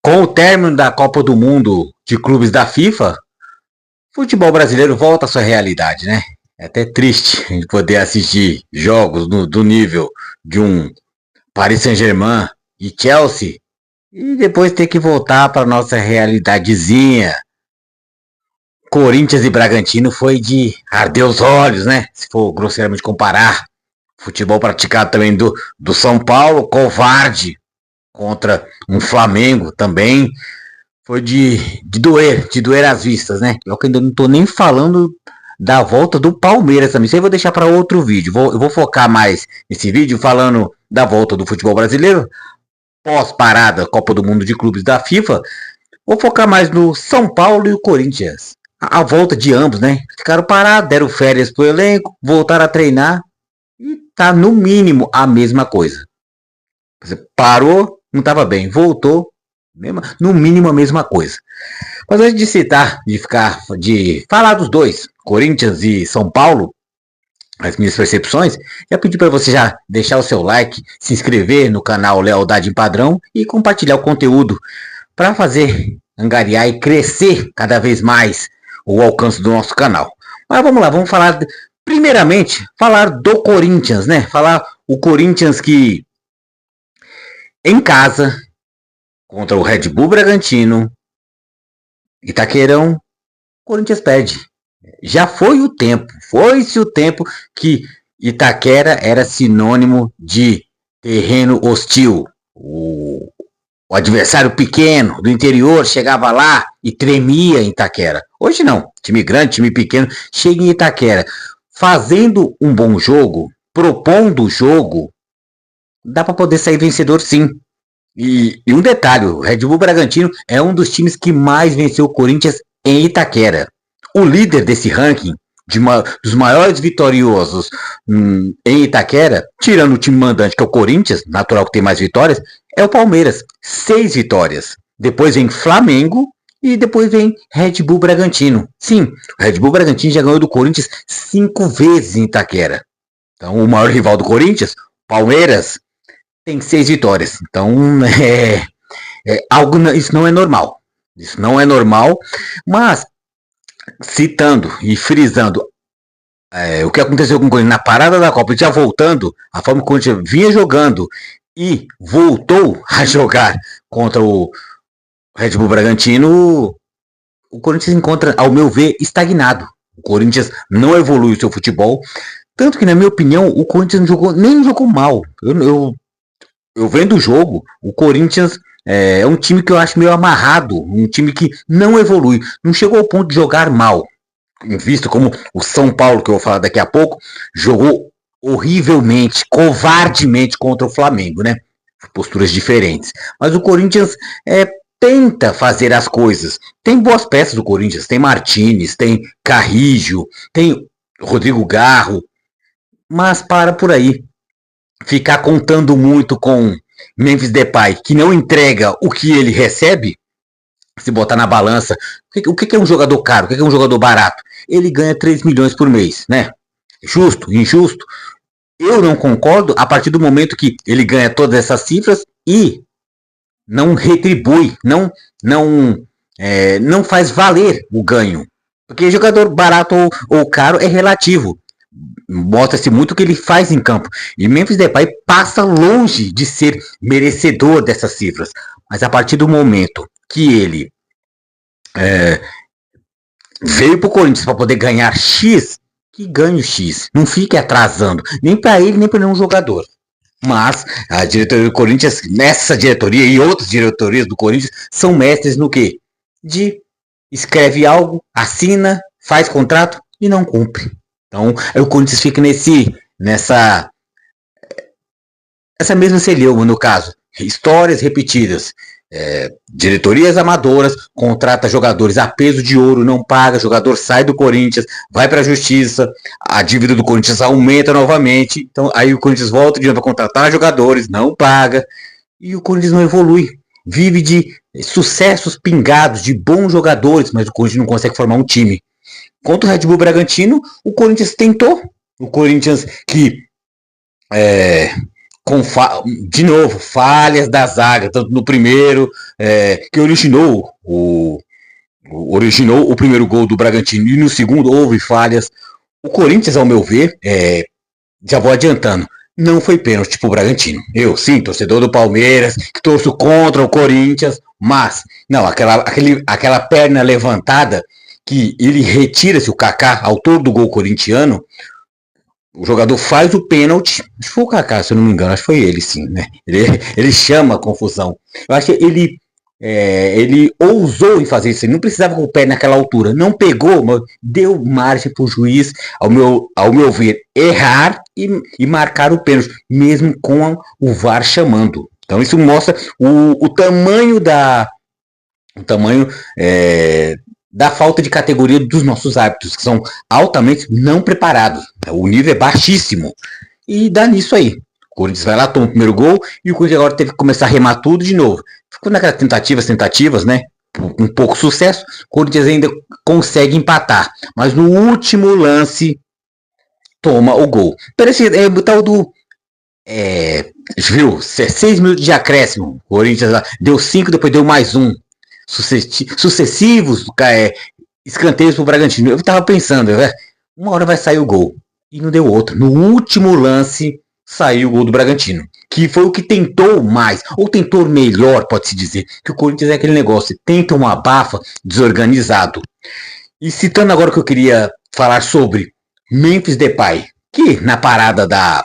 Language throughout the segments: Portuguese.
Com o término da Copa do Mundo de clubes da FIFA, o futebol brasileiro volta à sua realidade, né? É até triste a gente poder assistir jogos do nível de um Paris Saint-Germain e Chelsea e depois ter que voltar para nossa realidadezinha. Corinthians e Bragantino foi de arder os olhos, né? Se for grosseiramente comparar. Futebol praticado também do São Paulo, covarde, contra um Flamengo também. Foi de doer as vistas, né? Eu ainda não tô nem falando da volta do Palmeiras também. Isso aí eu vou deixar para outro vídeo. Eu vou focar mais nesse vídeo falando da volta do futebol brasileiro, pós-parada Copa do Mundo de Clubes da FIFA. Vou focar mais no São Paulo e o Corinthians. A volta de ambos, né? Ficaram parados, deram férias pro elenco, voltaram a treinar e tá no mínimo a mesma coisa. Você parou, não estava bem, voltou, no mínimo a mesma coisa. Mas antes de citar, de falar dos dois, Corinthians e São Paulo, as minhas percepções, já pedi para você já deixar o seu like, se inscrever no canal Lealdade em Padrão e compartilhar o conteúdo para fazer angariar e crescer cada vez mais o alcance do nosso canal. Mas vamos lá, vamos falar, primeiramente, falar do Corinthians, né? Falar o Corinthians que em casa, contra o Red Bull Bragantino, Itaquerão, Corinthians perde. Já foi-se o tempo que Itaquera era sinônimo de terreno hostil. O adversário pequeno do interior chegava lá e tremia em Itaquera. Hoje não, time grande, time pequeno, chega em Itaquera. Fazendo um bom jogo, propondo o jogo, dá para poder sair vencedor sim. E um detalhe, o Red Bull Bragantino é um dos times que mais venceu o Corinthians em Itaquera. O líder desse ranking, dos maiores vitoriosos em Itaquera, tirando o time mandante que é o Corinthians, natural que tem mais vitórias, é o Palmeiras, 6 vitórias. Depois vem Flamengo e depois vem Red Bull Bragantino. Sim, o Red Bull Bragantino já ganhou do Corinthians 5 vezes em Itaquera. Então o maior rival do Corinthians, Palmeiras, tem 6 vitórias. Então, isso não é normal. Isso não é normal. Mas, citando e frisando o que aconteceu com o Corinthians na parada da Copa, já voltando, a forma que o Corinthians vinha jogando e voltou a jogar contra o Red Bull Bragantino, o Corinthians se encontra, ao meu ver, estagnado. O Corinthians não evolui o seu futebol. Tanto que, na minha opinião, o Corinthians nem jogou mal. Eu vendo o jogo, o Corinthians é um time que eu acho meio amarrado, um time que não evolui, não chegou ao ponto de jogar mal, visto como o São Paulo, que eu vou falar daqui a pouco, jogou horrivelmente, covardemente contra o Flamengo, né? Posturas diferentes. Mas o Corinthians tenta fazer as coisas. Tem boas peças do Corinthians, tem Martínez, tem Carrijo, tem Rodrigo Garro, mas para por aí. Ficar contando muito com Memphis Depay, que não entrega o que ele recebe, se botar na balança, o que é um jogador caro, o que é um jogador barato? Ele ganha 3 milhões por mês, né? Justo, injusto? Eu não concordo a partir do momento que ele ganha todas essas cifras e não retribui, não faz valer o ganho. Porque jogador barato ou caro é relativo. Mostra-se muito o que ele faz em campo. E Memphis Depay passa longe de ser merecedor dessas cifras. Mas a partir do momento que ele veio para o Corinthians para poder ganhar X, que ganhe o X. Não fique atrasando. Nem para ele, nem para nenhum jogador. Mas a diretoria do Corinthians, nessa diretoria e outras diretorias do Corinthians, são mestres no quê? De escreve algo, assina, faz contrato e não cumpre. Então, o Corinthians fica nessa mesma celeuma, no caso. Histórias repetidas. Diretorias amadoras, contrata jogadores a peso de ouro, não paga, jogador sai do Corinthians, vai para a justiça, a dívida do Corinthians aumenta novamente, então aí o Corinthians volta de novo para contratar jogadores, não paga, e o Corinthians não evolui. Vive de sucessos pingados, de bons jogadores, mas o Corinthians não consegue formar um time. Contra o Red Bull Bragantino, o Corinthians tentou. O Corinthians que com de novo, falhas da zaga, tanto no primeiro, que originou o primeiro gol do Bragantino, e no segundo houve falhas. O Corinthians, ao meu ver, já vou adiantando, não foi pênalti pro Bragantino. Eu, sim, torcedor do Palmeiras, que torço contra o Corinthians, mas, não, aquela perna levantada, que ele retira-se, o Kaká, autor do gol corintiano, o jogador faz o pênalti, acho que foi o Kaká, se eu não me engano, acho que foi ele, sim, né? Ele chama a confusão. Eu acho que ele ousou em fazer isso, ele não precisava com o pé naquela altura, não pegou, mas deu margem para o juiz, ao meu ver, errar e marcar o pênalti, mesmo com o VAR chamando. Então isso mostra o tamanho da falta de categoria dos nossos árbitros, que são altamente não preparados. O nível é baixíssimo. E dá nisso aí. O Corinthians vai lá, toma o primeiro gol, e o Corinthians agora teve que começar a remar tudo de novo. Ficou naquelas tentativas, né? Com pouco sucesso. O Corinthians ainda consegue empatar. Mas no último lance, toma o gol. Parece o tal do... viu? 6 minutos de acréscimo. O Corinthians deu 5, depois deu mais um. Sucessivos escanteios pro Bragantino. Eu tava pensando, uma hora vai sair o gol. E não deu outro. No último lance, saiu o gol do Bragantino. Que foi o que tentou mais, ou tentou melhor, pode-se dizer. Que o Corinthians é aquele negócio, tenta uma abafa desorganizado. E citando agora o que eu queria falar sobre Memphis Depay, que na parada para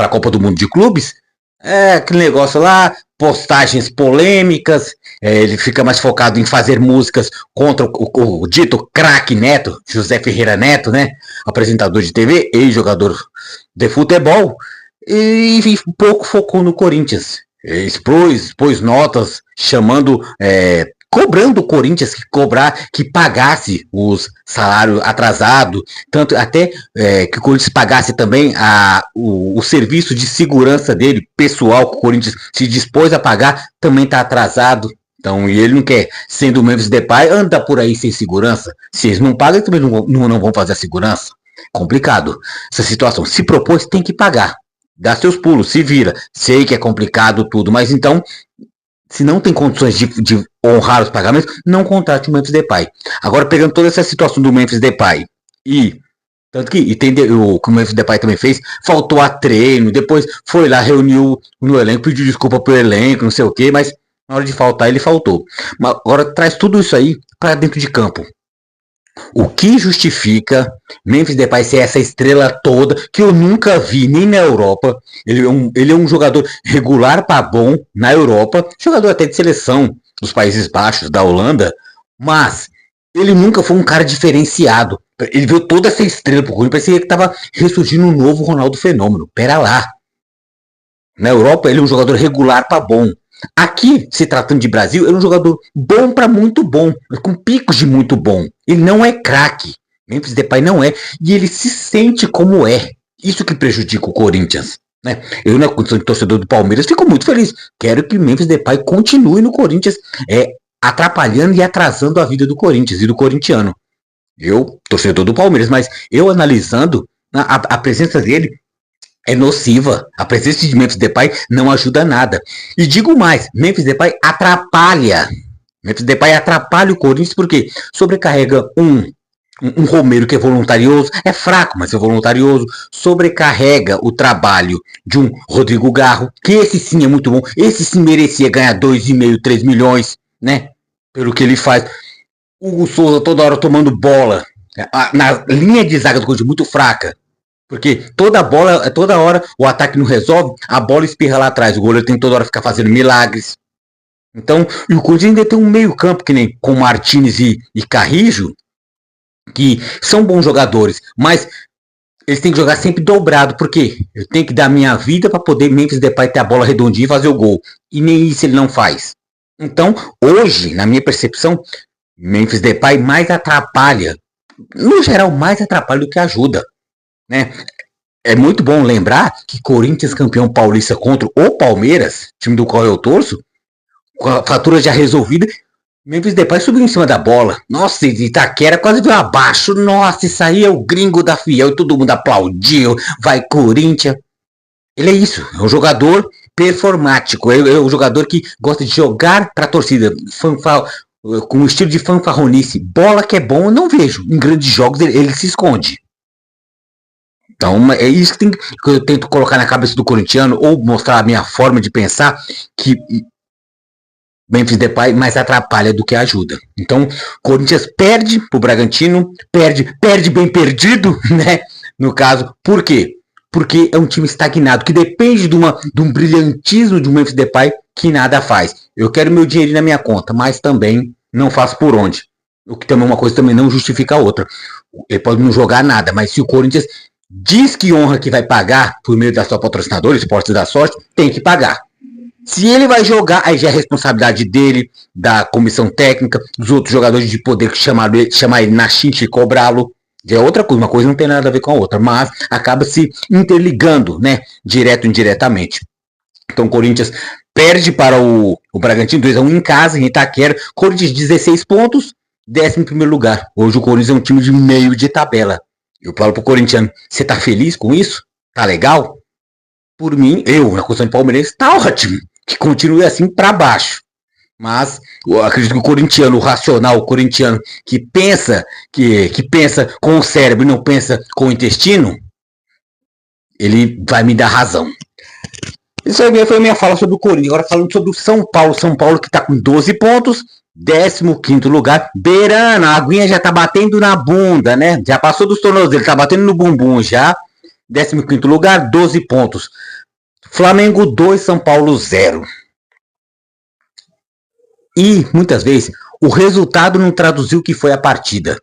a Copa do Mundo de Clubes, aquele negócio lá, postagens polêmicas, ele fica mais focado em fazer músicas contra o dito craque Neto, José Ferreira Neto, né? Apresentador de TV, ex-jogador de futebol, e pouco focou no Corinthians. Expôs notas chamando, cobrando o Corinthians que pagasse os salários atrasados, tanto até que o Corinthians pagasse também o serviço de segurança dele, pessoal, que o Corinthians se dispôs a pagar, também está atrasado. Então, e ele não quer, sendo o Memphis Depay, anda por aí sem segurança. Se eles não pagam, eles também não vão fazer a segurança. Complicado essa situação. Se propôs, tem que pagar. Dá seus pulos, se vira. Sei que é complicado tudo, mas então, se não tem condições de honrar os pagamentos, não contrate o Memphis Depay. Agora, pegando toda essa situação do Memphis Depay, tanto que o que o Memphis Depay também fez, faltou a treino, depois foi lá, reuniu no elenco, pediu desculpa pro elenco, não sei o que, mas na hora de faltar, ele faltou. Mas agora traz tudo isso aí para dentro de campo. O que justifica Memphis Depay ser essa estrela toda que eu nunca vi nem na Europa? Ele é um jogador regular para bom na Europa, jogador até de seleção dos Países Baixos, da Holanda, mas ele nunca foi um cara diferenciado. Ele viu toda essa estrela pro Corinthians, parecia que estava ressurgindo um novo Ronaldo Fenômeno. Pera lá. Na Europa, ele é um jogador regular para bom. Aqui, se tratando de Brasil, ele é um jogador bom para muito bom, com picos de muito bom. Ele não é craque. Memphis Depay não é. E ele se sente como é. Isso que prejudica o Corinthians. Né? Eu, na condição de torcedor do Palmeiras, fico muito feliz. Quero que Memphis Depay continue no Corinthians, atrapalhando e atrasando a vida do Corinthians e do corintiano. Eu, torcedor do Palmeiras, mas eu analisando a presença dele, é nociva. A presença de Memphis Depay não ajuda nada. E digo mais, Memphis Depay atrapalha. Memphis Depay atrapalha o Corinthians porque sobrecarrega um Romero que é voluntarioso, é fraco, mas é voluntarioso, sobrecarrega o trabalho de um Rodrigo Garro, que esse sim é muito bom, esse sim merecia ganhar 2,5, 3 milhões, né? Pelo que ele faz. Hugo Souza toda hora tomando bola, na linha de zaga do Corinthians muito fraca. Porque toda hora o ataque não resolve, a bola espirra lá atrás. O goleiro tem toda hora ficar fazendo milagres. Então, e o Corinthians ainda tem um meio campo, que nem com Martínez e Carrijo, que são bons jogadores, mas eles têm que jogar sempre dobrado, porque eu tenho que dar minha vida para poder Memphis Depay ter a bola redondinha e fazer o gol. E nem isso ele não faz. Então, hoje, na minha percepção, Memphis Depay mais atrapalha. No geral, mais atrapalha do que ajuda. Né? É muito bom lembrar que Corinthians campeão paulista contra o Palmeiras, time do qual eu torço, com a fatura já resolvida, Memphis Depay subiu em cima da bola. Nossa, Itaquera quase veio abaixo. Nossa, isso aí é o gringo da Fiel. E todo mundo aplaudiu. Vai Corinthians. Ele é isso, é um jogador performático, é um jogador que gosta de jogar para a torcida, com um estilo de fanfarronice. Bola que é bom eu não vejo, em grandes jogos ele se esconde. Então é isso que eu tento colocar na cabeça do corintiano, ou mostrar a minha forma de pensar, que Memphis Depay mais atrapalha do que ajuda. Então, Corinthians perde pro Bragantino, perde bem perdido, né? No caso, por quê? Porque é um time estagnado, que depende de um brilhantismo de um Memphis Depay que nada faz. Eu quero meu dinheirinho na minha conta, mas também não faço por onde. O que também uma coisa também não justifica a outra. Ele pode não jogar nada, mas se o Corinthians diz que honra que vai pagar por meio da sua patrocinadora, Esportes da Sorte, tem que pagar. Se ele vai jogar, aí já é responsabilidade dele, da comissão técnica, dos outros jogadores de poder que chamar ele na xinte e cobrá-lo. Já é outra coisa, uma coisa não tem nada a ver com a outra, mas acaba se interligando, né, direto e indiretamente. Então o Corinthians perde para o Bragantino 2-1 em casa, em Itaquera. Corinthians 16 pontos, 11º lugar. Hoje o Corinthians é um time de meio de tabela. Eu falo pro corintiano, você tá feliz com isso? Tá legal? Por mim, na condição de palmeirense, tá ótimo. Que continue assim para baixo. Mas eu acredito que o corintiano, o racional, o corintiano que pensa com o cérebro e não pensa com o intestino, ele vai me dar razão. Isso aí foi a minha fala sobre o Corinthians. Agora falando sobre o São Paulo. São Paulo que está com 12 pontos, 15º lugar. Beirando, a aguinha já tá batendo na bunda, né? Já passou dos tornozelos, tá batendo no bumbum já. 15º lugar, 12 pontos. Flamengo 2, São Paulo 0. E, muitas vezes, o resultado não traduziu o que foi a partida.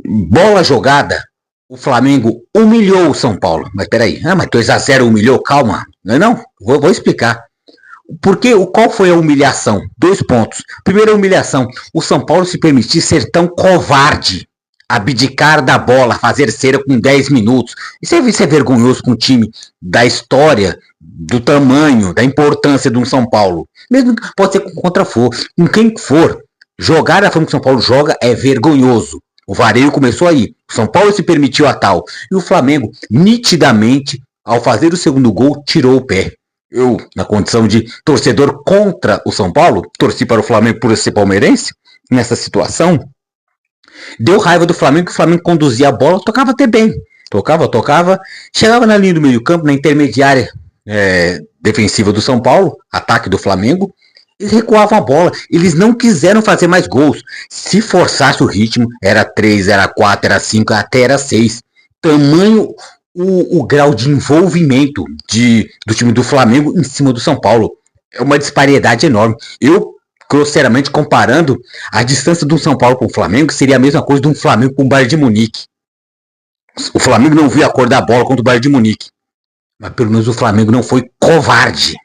Bola jogada, o Flamengo humilhou o São Paulo. Mas peraí, mas 2-0 humilhou? Calma. Não é não? Vou explicar. Porque qual foi a humilhação? 2 pontos. Primeira humilhação, o São Paulo se permitir ser tão covarde, abdicar da bola, fazer cera com 10 minutos. Isso é vergonhoso com um time da história, do tamanho, da importância de um São Paulo. Mesmo que pode ser contra com quem for. Jogar da forma que o São Paulo joga é vergonhoso. O vareio começou aí. O São Paulo se permitiu a tal. E o Flamengo, nitidamente, ao fazer o segundo gol, tirou o pé. Eu, na condição de torcedor contra o São Paulo, torci para o Flamengo por ser palmeirense, nessa situação, deu raiva do Flamengo, que o Flamengo conduzia a bola, tocava até bem. Tocava, chegava na linha do meio campo, na intermediária defensiva do São Paulo, ataque do Flamengo, eles recuavam a bola, eles não quiseram fazer mais gols. Se forçasse o ritmo, era 3, era 4, era 5, até era 6. Tamanho o grau de envolvimento do time do Flamengo em cima do São Paulo. É uma disparidade enorme. Eu, grosseiramente comparando, a distância do São Paulo com o Flamengo seria a mesma coisa de um Flamengo com o Bayern de Munique. O Flamengo não viu a cor da bola contra o Bayern de Munique. Mas pelo menos o Flamengo não foi covarde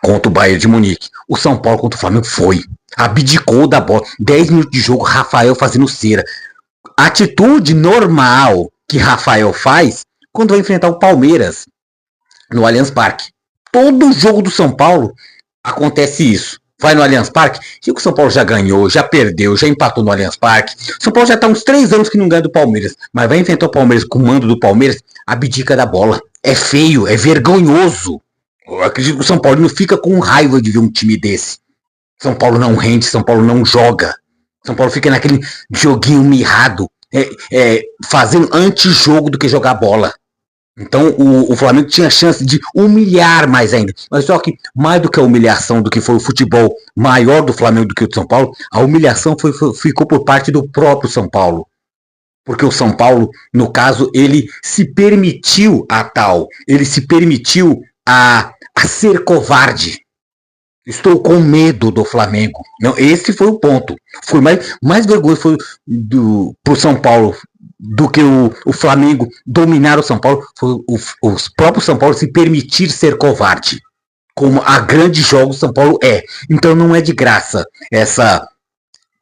contra o Bayern de Munique. O São Paulo contra o Flamengo foi. Abdicou da bola. 10 minutos de jogo, Rafael fazendo cera. Atitude normal que Rafael faz quando vai enfrentar o Palmeiras no Allianz Parque. Todo jogo do São Paulo acontece isso. Vai no Allianz Parque, e o São Paulo já ganhou, já perdeu, já empatou no Allianz Parque. O São Paulo já está uns 3 anos que não ganha do Palmeiras, mas vai enfrentar o Palmeiras com o mando do Palmeiras, abdica da bola. É feio, é vergonhoso. Eu acredito que o São Paulo não fica com raiva de ver um time desse. São Paulo não rende, São Paulo não joga. São Paulo fica naquele joguinho mirrado, fazendo antijogo do que jogar bola. Então o Flamengo tinha chance de humilhar mais ainda. Mas só que mais do que a humilhação do que foi o futebol maior do Flamengo do que o de São Paulo, a humilhação ficou por parte do próprio São Paulo. Porque o São Paulo, no caso, ele se permitiu a tal. Ele se permitiu a ser covarde. Estou com medo do Flamengo. Não, esse foi o ponto. Foi mais vergonhoso pro São Paulo do que o Flamengo dominar o São Paulo. Foi o próprio São Paulo se permitir ser covarde. Como a grande jogo São Paulo é. Então não é de graça essa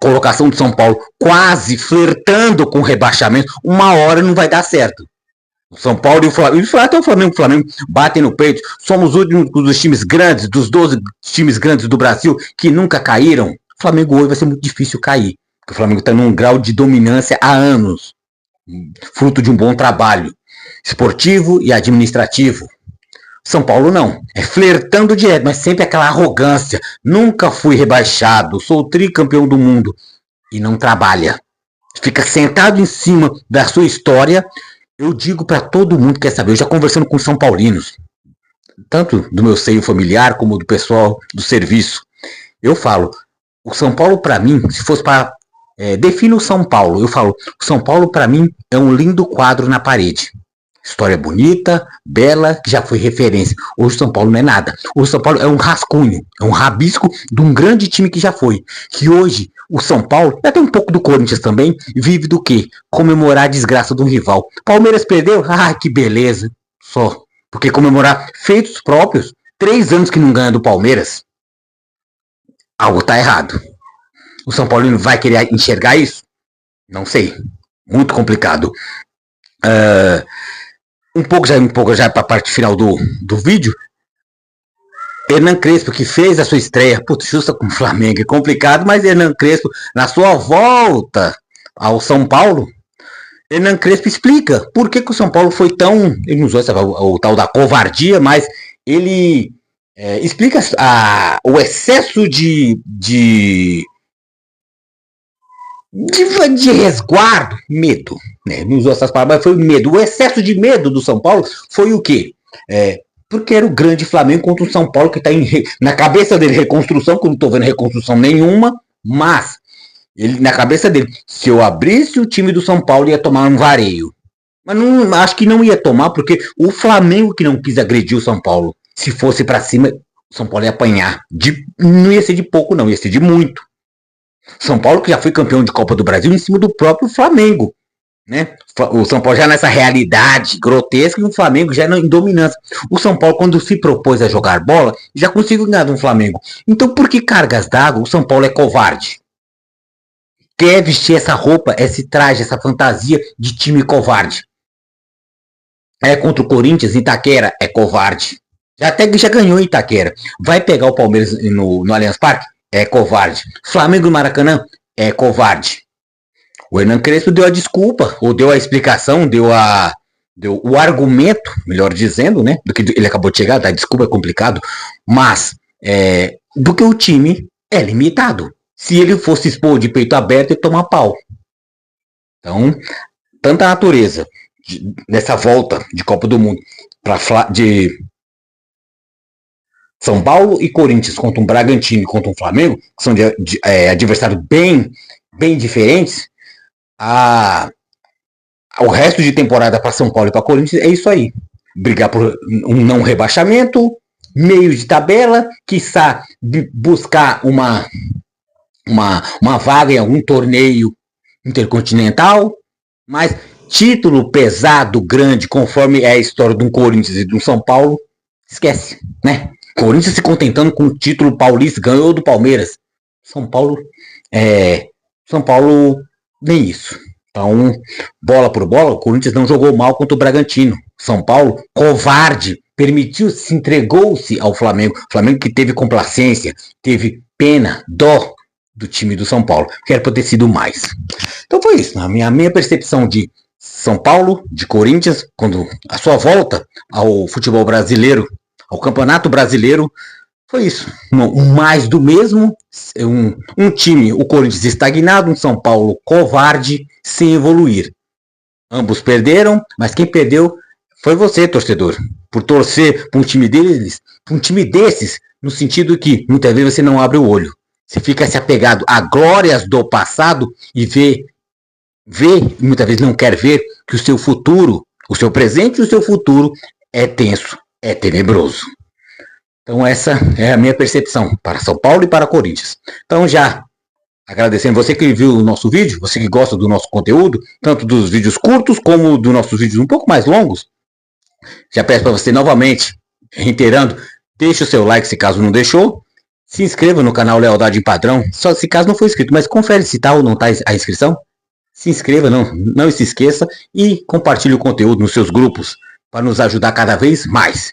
colocação do São Paulo quase flertando com o rebaixamento. Uma hora não vai dar certo. O São Paulo e o Flamengo, até o Flamengo batem no peito. Somos os últimos dos times grandes, dos 12 times grandes do Brasil que nunca caíram. O Flamengo hoje vai ser muito difícil cair. Porque o Flamengo está num grau de dominância há anos. Fruto de um bom trabalho. esportivo e administrativo. São Paulo não, é flertando direto, mas sempre aquela arrogância. Nunca fui rebaixado, sou tricampeão do mundo. E não trabalha. Fica sentado em cima da sua história. Eu digo para todo mundo que quer saber, eu já conversando com São Paulinos, tanto do meu seio familiar como do pessoal do serviço, eu falo, o São Paulo para mim, se fosse para define o São Paulo, eu falo, o São Paulo para mim é um lindo quadro na parede. História bonita, bela, que já foi referência. Hoje o São Paulo não é nada. Hoje o São Paulo é um rascunho, é um rabisco de um grande time que já foi. Que hoje o São Paulo, e até um pouco do Corinthians também, vive do quê? Comemorar a desgraça de um rival. Palmeiras perdeu? Ah, que beleza. Só. Porque comemorar feitos próprios, 3 anos que não ganha do Palmeiras, algo tá errado. O São Paulo vai querer enxergar isso? Não sei. Muito complicado. Um pouco já para a parte final do vídeo, Hernan Crespo, que fez a sua estreia, putz, justa com o Flamengo, é complicado, mas Hernan Crespo, na sua volta ao São Paulo, Hernan Crespo explica por que o São Paulo foi tão, ele não usou o tal da covardia, mas ele explica o excesso de resguardo, medo, né? Não usou essas palavras, mas foi medo. O excesso de medo do São Paulo foi o quê? Porque era o grande Flamengo contra o São Paulo que está na cabeça dele reconstrução, que eu não estou vendo reconstrução nenhuma, mas ele, na cabeça dele, se eu abrisse o time do São Paulo ia tomar um vareio. Mas não, acho que não ia tomar, porque o Flamengo que não quis agredir o São Paulo, se fosse para cima, o São Paulo ia apanhar. Não ia ser de pouco não, ia ser de muito. São Paulo que já foi campeão de Copa do Brasil em cima do próprio Flamengo, né? O São Paulo já nessa realidade grotesca e o Flamengo já em dominância. O São Paulo, quando se propôs a jogar bola, já conseguiu ganhar do Flamengo. Então, por que cargas d'água o São Paulo é covarde? Quer vestir essa roupa, esse traje, essa fantasia de time covarde? Contra o Corinthians em Itaquera, é covarde. Até que já ganhou em Itaquera. Vai pegar o Palmeiras no Allianz Parque? É covarde. Flamengo no Maracanã? É covarde. O Hernan Crespo deu a desculpa, ou deu a explicação, deu o argumento, melhor dizendo, né? Do que ele acabou de chegar, dar desculpa é complicado, mas do que o time é limitado. Se ele fosse expor de peito aberto e tomar pau. Então, tanta natureza nessa volta de Copa do Mundo de São Paulo e Corinthians contra um Bragantino e contra um Flamengo, que são adversários bem diferentes, o resto de temporada para São Paulo e para Corinthians é isso aí. Brigar por um não rebaixamento, meio de tabela, quiçá buscar uma vaga em algum torneio intercontinental, mas título pesado, grande, conforme é a história de um Corinthians e de um São Paulo, esquece, né? Corinthians se contentando com o título paulista, ganhou do Palmeiras. São Paulo nem isso. Então, bola por bola, o Corinthians não jogou mal contra o Bragantino. São Paulo, covarde, permitiu-se, entregou-se ao Flamengo. Flamengo que teve complacência, teve pena, dó do time do São Paulo, que era para ter sido mais. Então foi isso, a minha percepção de São Paulo, de Corinthians, quando a sua volta ao futebol brasileiro, ao Campeonato Brasileiro, foi isso. Mais do mesmo, um time, o Corinthians estagnado, um São Paulo covarde, sem evoluir. Ambos perderam, mas quem perdeu foi você, torcedor. Por torcer para um time desses, no sentido que muitas vezes você não abre o olho. Você fica se apegado a glórias do passado e vê, muitas vezes não quer ver que o seu futuro, o seu presente e o seu futuro é tenso, é tenebroso. Então essa é a minha percepção para São Paulo e para Corinthians. Então já agradecendo você que viu o nosso vídeo, você que gosta do nosso conteúdo, tanto dos vídeos curtos como dos nossos vídeos um pouco mais longos, já peço para você novamente, reiterando, deixe o seu like se caso não deixou, se inscreva no canal Lealdade em Padrão, só se caso não for inscrito, mas confere se tá ou não tá a inscrição, se inscreva, não se esqueça e compartilhe o conteúdo nos seus grupos para nos ajudar cada vez mais.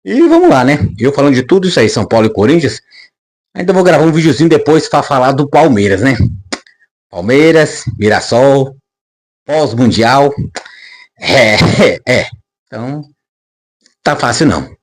E vamos lá, né? Eu falando de tudo isso aí, São Paulo e Corinthians, ainda vou gravar um videozinho depois para falar do Palmeiras, né? Palmeiras, Mirassol, pós-mundial. É. Então, tá fácil não.